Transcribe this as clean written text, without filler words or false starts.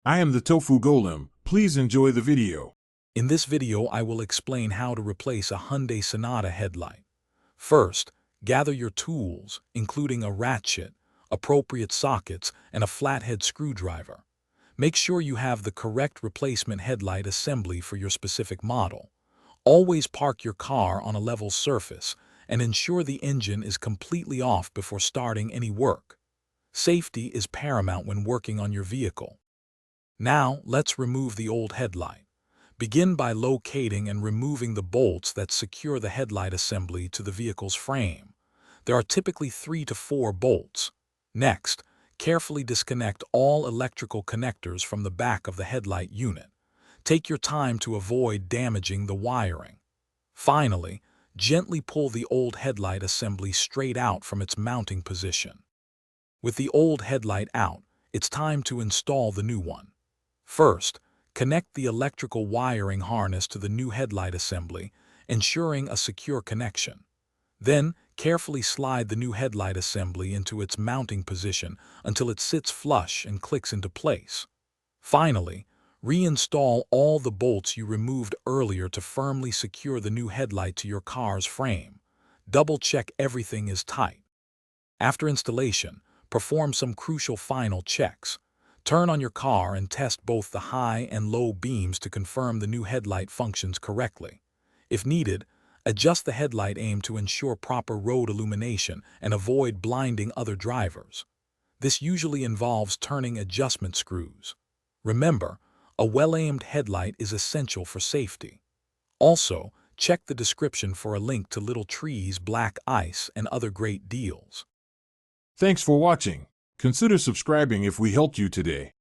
I am the Tofu Golem. Please enjoy the video. In this video, I will explain how to replace a Hyundai Sonata headlight. First, gather your tools, including a ratchet, appropriate sockets, and a flathead screwdriver. Make sure you have the correct replacement headlight assembly for your specific model. Always park your car on a level surface and ensure the engine is completely off before starting any work. Safety is paramount when working on your vehicle. Now, let's remove the old headlight. Begin by locating and removing the bolts that secure the headlight assembly to the vehicle's frame. There are typically 3 to 4 bolts. Next, carefully disconnect all electrical connectors from the back of the headlight unit. Take your time to avoid damaging the wiring. Finally, gently pull the old headlight assembly straight out from its mounting position. With the old headlight out, it's time to install the new one. First, connect the electrical wiring harness to the new headlight assembly, ensuring a secure connection. Then, carefully slide the new headlight assembly into its mounting position until it sits flush and clicks into place. Finally, reinstall all the bolts you removed earlier to firmly secure the new headlight to your car's frame. Double-check everything is tight. After installation, perform some crucial final checks. Turn on your car and test both the high and low beams to confirm the new headlight functions correctly. If needed, adjust the headlight aim to ensure proper road illumination and avoid blinding other drivers. This usually involves turning adjustment screws. Remember, a well-aimed headlight is essential for safety. Also, check the description for a link to Little Trees Black Ice and other great deals. Thanks for watching. Consider subscribing if we helped you today.